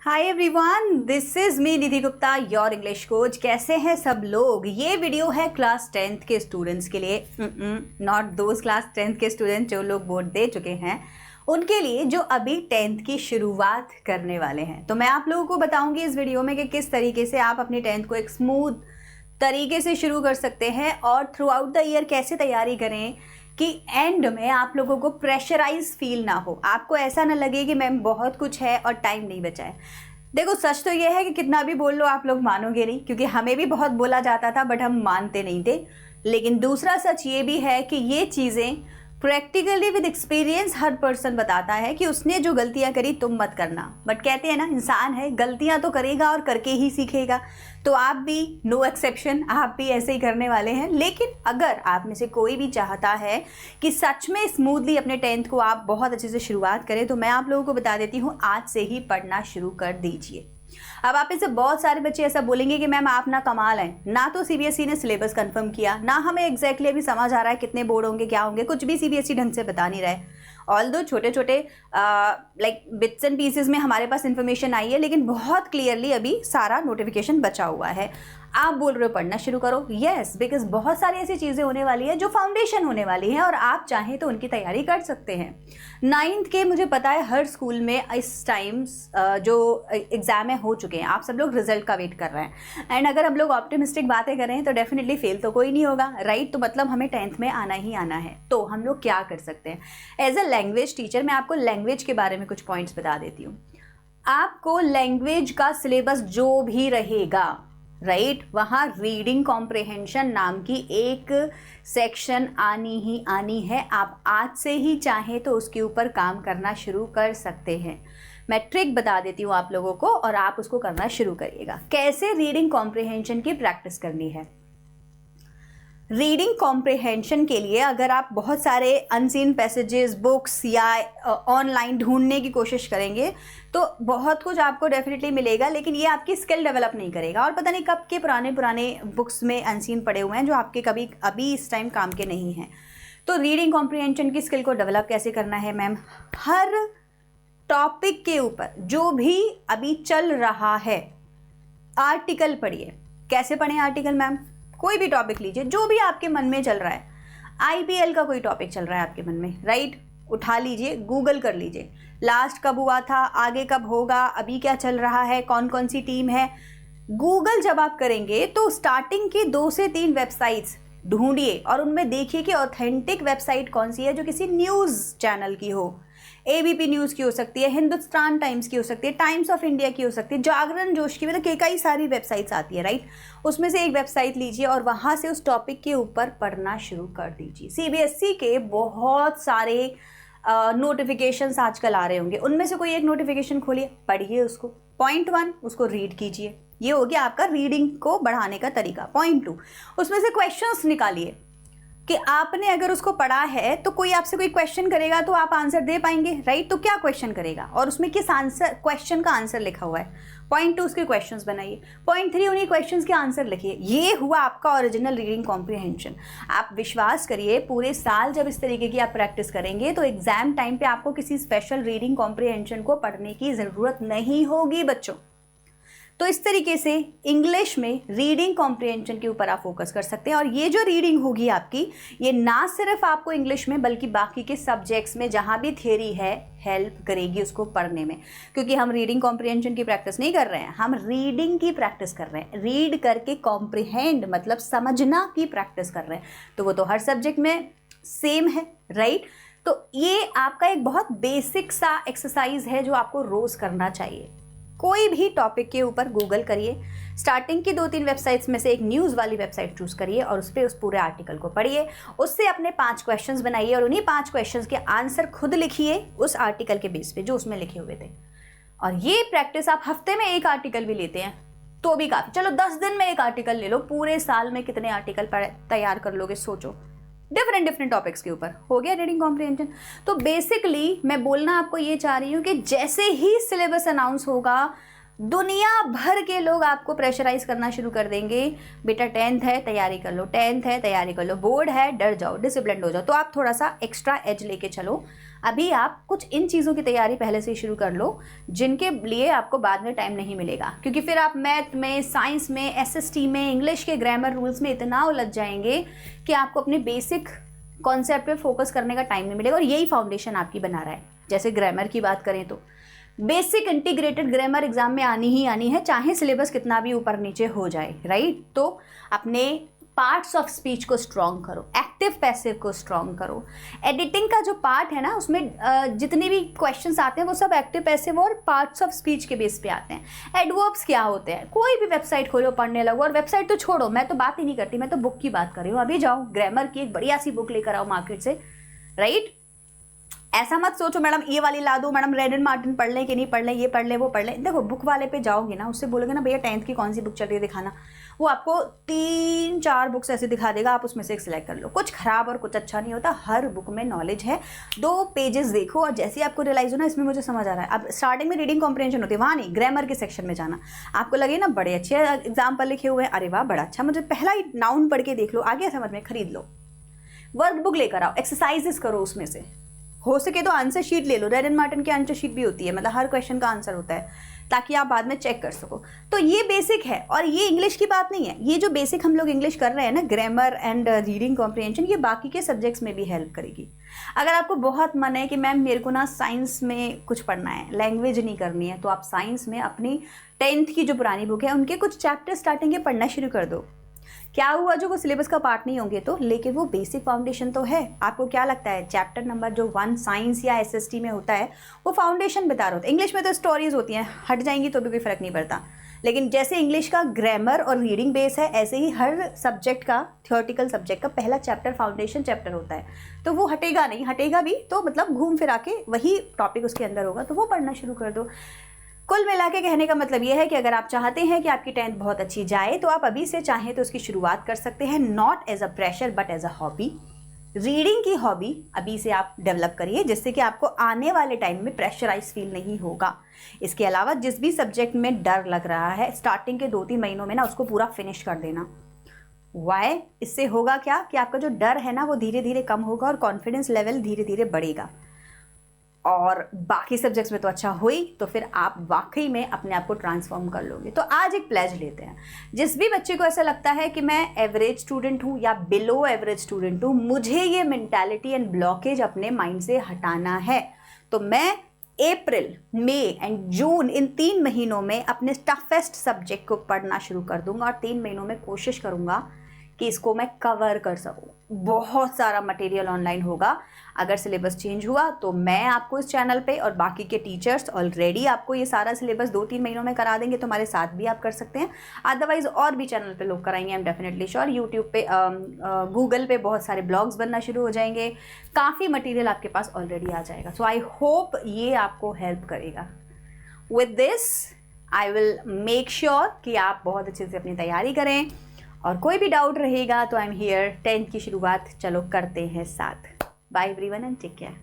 Hi everyone, this is me Nidhi Gupta, your English coach. कैसे हैं सब लोग। ये वीडियो है क्लास 10th के स्टूडेंट्स के लिए, नॉट दोज क्लास 10th के स्टूडेंट जो लोग बोर्ड दे चुके हैं, उनके लिए जो अभी 10th की शुरुआत करने वाले हैं। तो मैं आप लोगों को बताऊंगी इस वीडियो में कि किस तरीके से आप अपनी 10th को एक स्मूथ तरीके से शुरू कर सकते हैं और थ्रू आउट द ईयर कैसे तैयारी करें कि एंड में आप लोगों को प्रेशराइज फील ना हो, आपको ऐसा ना लगे कि मैम बहुत कुछ है और टाइम नहीं बचा है। देखो, सच तो ये है कि कितना भी बोल लो आप लोग मानोगे नहीं, क्योंकि हमें भी बहुत बोला जाता था बट हम मानते नहीं थे। लेकिन दूसरा सच ये भी है कि ये चीज़ें practically with experience her person बताता है कि उसने जो गलतियां करी तुम मत करना। बट कहते हैं ना, इंसान है, गलतियां तो करेगा और करके ही सीखेगा। तो आप भी नो एक्सेप्शन, आप भी ऐसे ही करने वाले हैं। लेकिन अगर आप में से कोई भी चाहता है कि सच में स्मूथली अपने 10th को आप बहुत अच्छे से शुरुआत करें, तो मैं आप लोगों को बता देती हूँ, आज से ही पढ़ना शुरू कर दीजिए। अब आप इसे बहुत सारे बच्चे ऐसा बोलेंगे कि मैम आप ना कमाल हैं, ना तो सीबीएसई ने सिलेबस कंफर्म किया, ना हमें एग्जैक्टली अभी समझ आ रहा है कितने बोर्ड होंगे, क्या होंगे, कुछ भी सीबीएसई ढंग से बता नहीं रहे। ऑल दो छोटे छोटे लाइक बिट्स एंड पीसेस में हमारे पास इन्फॉर्मेशन आई है, लेकिन बहुत क्लियरली अभी सारा नोटिफिकेशन बचा हुआ है। आप बोल रहे हो पढ़ना शुरू करो, यस, बिकॉज बहुत सारी ऐसी चीज़ें होने वाली है जो फाउंडेशन होने वाली है और आप चाहें तो उनकी तैयारी कर सकते हैं। 9th के मुझे पता है हर स्कूल में इस टाइम जो एग्जाम हो चुके हैं, आप सब लोग रिजल्ट का वेट कर रहे हैं। एंड अगर हम लोग ऑप्टिमिस्टिक बातें कर रहे हैं तो डेफिनेटली फेल तो कोई नहीं होगा, राइट। तो मतलब हमें 10th में आना ही आना है। तो हम लोग क्या कर सकते हैं एज अ लैंग्वेज टीचर। मैं आपको लैंग्वेज के बारे में कुछ पॉइंट्स बता देती हूँ। आपको लैंग्वेज का सिलेबस जो भी रहेगा, राइट, वहाँ रीडिंग कॉम्प्रिहेंशन नाम की एक सेक्शन आनी ही आनी है। आप आज से ही चाहें तो उसके ऊपर काम करना शुरू कर सकते हैं। मैं ट्रिक बता देती हूँ आप लोगों को और आप उसको करना शुरू करिएगा। कैसे रीडिंग कॉम्प्रिहेंशन की प्रैक्टिस करनी है। रीडिंग कॉम्प्रिहेंशन के लिए अगर आप बहुत सारे अनसीन पैसेजेस, बुक्स या ऑनलाइन ढूंढने की कोशिश करेंगे तो बहुत कुछ आपको डेफिनेटली मिलेगा, लेकिन ये आपकी स्किल डेवलप नहीं करेगा। और पता नहीं कब के पुराने पुराने बुक्स में अनसीन पड़े हुए हैं जो आपके कभी अभी इस टाइम काम के नहीं हैं। तो रीडिंग कॉम्प्रिहेंशन की स्किल को डेवलप कैसे करना है मैम, हर टॉपिक के ऊपर जो भी अभी चल रहा है आर्टिकल पढ़िए। कैसे पढ़ें आर्टिकल मैम, कोई भी टॉपिक लीजिए जो भी आपके मन में चल रहा है। आईपीएल का कोई टॉपिक चल रहा है आपके मन में, राइट, उठा लीजिए, गूगल कर लीजिए, लास्ट कब हुआ था, आगे कब होगा, अभी क्या चल रहा है, कौन कौन सी टीम है। गूगल जब आप करेंगे तो स्टार्टिंग की 2 से 3 वेबसाइट्स ढूंढिए और उनमें देखिए कि ऑथेंटिक वेबसाइट कौन सी है जो किसी न्यूज़ चैनल की हो। एबीपी न्यूज़ की हो सकती है, हिंदुस्तान टाइम्स की हो सकती है, टाइम्स ऑफ इंडिया की हो सकती है, जागरण जोश की, मतलब कई सारी वेबसाइट्स आती है, राइट। उसमें से एक वेबसाइट लीजिए और वहाँ से उस टॉपिक के ऊपर पढ़ना शुरू कर दीजिए। सीबीएसई के बहुत सारे नोटिफिकेशंस आजकल आ रहे होंगे, उनमें से कोई एक नोटिफिकेशन खोलिए, पढ़िए उसको। पॉइंट 1 उसको रीड कीजिए, ये हो गया आपका रीडिंग को बढ़ाने का तरीका। पॉइंट 2 उसमें से क्वेश्चंस निकालिए कि आपने अगर उसको पढ़ा है तो कोई आपसे कोई क्वेश्चन करेगा तो आप आंसर दे पाएंगे, राइट। तो क्या क्वेश्चन करेगा और उसमें किस आंसर क्वेश्चन का आंसर लिखा हुआ है। पॉइंट 2 उसके क्वेश्चंस बनाइए। पॉइंट 3 उन्हीं क्वेश्चंस के आंसर लिखिए। ये हुआ आपका ओरिजिनल रीडिंग कॉम्प्रिहेंशन। आप विश्वास करिए, पूरे साल जब इस तरीके की आप प्रैक्टिस करेंगे तो एग्जाम टाइम पे आपको किसी स्पेशल रीडिंग कॉम्प्रिहेंशन को पढ़ने की ज़रूरत नहीं होगी बच्चों। तो इस तरीके से इंग्लिश में रीडिंग कॉम्प्रिहेंशन के ऊपर आप फोकस कर सकते हैं। और ये जो रीडिंग होगी आपकी, ये ना सिर्फ आपको इंग्लिश में बल्कि बाकी के सब्जेक्ट्स में जहाँ भी थियरी है हेल्प करेगी उसको पढ़ने में। क्योंकि हम रीडिंग कॉम्प्रिहेंशन की प्रैक्टिस नहीं कर रहे हैं, हम रीडिंग की प्रैक्टिस कर रहे हैं। रीड करके कॉम्प्रिहेंड मतलब समझना की प्रैक्टिस कर रहे हैं। तो वो तो हर सब्जेक्ट में सेम है, राइट। तो ये आपका एक बहुत बेसिक सा एक्सरसाइज है जो आपको रोज़ करना चाहिए। कोई भी टॉपिक के ऊपर गूगल करिए, स्टार्टिंग की 2-3 वेबसाइट्स में से एक न्यूज़ वाली वेबसाइट चूज़ करिए और उस पर उस पूरे आर्टिकल को पढ़िए। उससे अपने 5 क्वेश्चंस बनाइए और उन्हीं 5 क्वेश्चंस के आंसर खुद लिखिए उस आर्टिकल के बेस पे जो उसमें लिखे हुए थे। और ये प्रैक्टिस आप हफ्ते में एक आर्टिकल भी लेते हैं तो भी काफ़ी। चलो 10 दिन में एक आर्टिकल ले लो, पूरे साल में कितने आर्टिकल तैयार कर लोगे सोचो, डिफरेंट टॉपिक्स के ऊपर। हो गया रीडिंग कॉम्प्रिहेंशन। तो बेसिकली मैं बोलना आपको ये चाह रही हूँ कि जैसे ही सिलेबस अनाउंस होगा दुनिया भर के लोग आपको प्रेशराइज करना शुरू कर देंगे। बेटा 10th है तैयारी कर लो, 10th है तैयारी कर लो, बोर्ड है डर जाओ, डिसिप्लिन हो जाओ। तो आप थोड़ा सा एक्स्ट्रा एज लेके चलो, अभी आप कुछ इन चीज़ों की तैयारी पहले से ही शुरू कर लो जिनके लिए आपको बाद में टाइम नहीं मिलेगा, क्योंकि फिर आप मैथ में, साइंस में, एसएसटी में, इंग्लिश के ग्रामर रूल्स में इतना उलझ जाएंगे कि आपको अपने बेसिक कॉन्सेप्ट पे फोकस करने का टाइम नहीं मिलेगा। और यही फाउंडेशन आपकी बना रहा है। जैसे ग्रामर की बात करें तो बेसिक इंटीग्रेटेड ग्रामर एग्जाम में आनी ही आनी है, चाहे सिलेबस कितना भी ऊपर नीचे हो जाए, राइट। तो अपने पार्ट्स ऑफ स्पीच को स्ट्रॉन्ग करो, एक्टिव पैसिव को स्ट्रॉन्ग करो। एडिटिंग का जो पार्ट है ना, उसमें जितने भी क्वेश्चंस आते हैं वो सब एक्टिव पैसिव और पार्ट्स ऑफ स्पीच के बेस पे आते हैं। एडवर्ब्स क्या होते हैं, कोई भी वेबसाइट खोलो पढ़ने लगो, और वेबसाइट तो छोड़ो, मैं तो बात ही नहीं करती, मैं तो बुक की बात कर रही हूँ। अभी जाओ ग्रामर की एक बढ़िया सी बुक लेकर आओ मार्केट से, राइट। ऐसा मत सोचो मैडम ये वाली ला दो, मैडम रेड एंड मार्टिन पढ़ लें कि नहीं पढ़ लें, ये पढ़ लें वो पढ़ लें। देखो बुक वाले पे जाओगे ना, उससे बोलोगे ना भैया 10th की कौन सी बुक चल रही है दिखाना, वो आपको 3-4 बुक्स ऐसे दिखा देगा, आप उसमें से एक सिलेक्ट कर लो। कुछ खराब और कुछ अच्छा नहीं होता, हर बुक में नॉलेज है। 2 पेजेस देखो और जैसे ही आपको रियलाइज हो ना इसमें मुझे समझ आ रहा है, अब स्टार्टिंग में रीडिंग कॉम्प्रिहेंशन होती है, वहाँ नहीं, ग्रामर के सेक्शन में जाना। आपको लगे ना बड़े अच्छे एग्जाम्पल लिखे हुए हैं, अरे वाह बड़ा अच्छा, मुझे पहला ही नाउन पढ़ के देख लो, आगे समझ में, खरीद लो। वर्क बुक लेकर आओ, एक्सरसाइजेस करो उसमें से, हो सके तो आंसर शीट ले लो, रेड एंड मार्टिन की आंसर शीट भी होती है, मतलब हर क्वेश्चन का आंसर होता है, ताकि आप बाद में चेक कर सको। तो ये बेसिक है, और ये इंग्लिश की बात नहीं है, ये जो बेसिक हम लोग इंग्लिश कर रहे हैं ना, ग्रामर एंड रीडिंग कॉम्प्रिहेंशन, ये बाकी के सब्जेक्ट्स में भी हेल्प करेगी। अगर आपको बहुत मन है कि मैम मेरे को ना साइंस में कुछ पढ़ना है, लैंग्वेज नहीं करनी है, तो आप साइंस में अपनी 10th की जो पुरानी बुक है उनके कुछ चैप्टर स्टार्टिंग के पढ़ना शुरू कर दो। क्या हुआ जो वो सिलेबस का पार्ट नहीं होंगे तो, लेकिन वो बेसिक फाउंडेशन तो है। आपको क्या लगता है चैप्टर नंबर जो 1 साइंस या एसएसटी में होता है वो फाउंडेशन बता रहा होता है। इंग्लिश में तो स्टोरीज होती हैं, हट जाएंगी तो भी कोई फर्क नहीं पड़ता, लेकिन जैसे इंग्लिश का ग्रामर और रीडिंग बेस है, ऐसे ही हर सब्जेक्ट का, थियोरेटिकल सब्जेक्ट का पहला चैप्टर फाउंडेशन चैप्टर होता है। तो वो हटेगा नहीं, हटेगा भी तो मतलब घूम फिरा के वही टॉपिक उसके अंदर होगा, तो वो पढ़ना शुरू कर दो। कुल मिला के कहने का मतलब ये है कि अगर आप चाहते हैं कि आपकी 10th बहुत अच्छी जाए तो आप अभी से चाहें तो उसकी शुरुआत कर सकते हैं, not as a pressure but as a hobby. Reading की हॉबी अभी से आप डेवलप करिए, जिससे कि आपको आने वाले टाइम में प्रेशराइज फील नहीं होगा। इसके अलावा जिस भी सब्जेक्ट में डर लग रहा है, स्टार्टिंग के 2-3 महीनों में ना उसको पूरा फिनिश कर देना। वाई, इससे होगा क्या कि आपका जो डर है ना वो धीरे धीरे कम होगा और कॉन्फिडेंस लेवल धीरे धीरे बढ़ेगा। और बाकी सब्जेक्ट्स में तो अच्छा हुई, तो फिर आप वाकई में अपने आप को ट्रांसफॉर्म कर लोगे। तो आज एक प्लेज लेते हैं, जिस भी बच्चे को ऐसा लगता है कि मैं एवरेज स्टूडेंट हूँ या बिलो एवरेज स्टूडेंट हूँ, मुझे ये मेंटालिटी एंड ब्लॉकेज अपने माइंड से हटाना है, तो मैं अप्रैल, मई एंड जून इन 3 महीनों में अपने टफेस्ट सब्जेक्ट को पढ़ना शुरू कर दूंगा और 3 महीनों में कोशिश करूंगा कि इसको मैं कवर कर सकूं। बहुत सारा मटेरियल ऑनलाइन होगा। अगर सिलेबस चेंज हुआ तो मैं आपको इस चैनल पे और बाकी के टीचर्स ऑलरेडी आपको ये सारा सिलेबस 2-3 महीनों में करा देंगे, तो हमारे साथ भी आप कर सकते हैं। अदरवाइज और भी चैनल पे लोग कराएंगे, I am definitely sure. YouTube पे, गूगल पे बहुत सारे ब्लॉग्स बनना शुरू हो जाएंगे, काफ़ी मटीरियल आपके पास ऑलरेडी आ जाएगा। सो आई होप ये आपको हेल्प करेगा। With this I will make sure कि आप बहुत अच्छे से अपनी तैयारी करें, और कोई भी डाउट रहेगा तो आई एम हियर। 10th की शुरुआत चलो करते हैं साथ। Bye everyone and take care.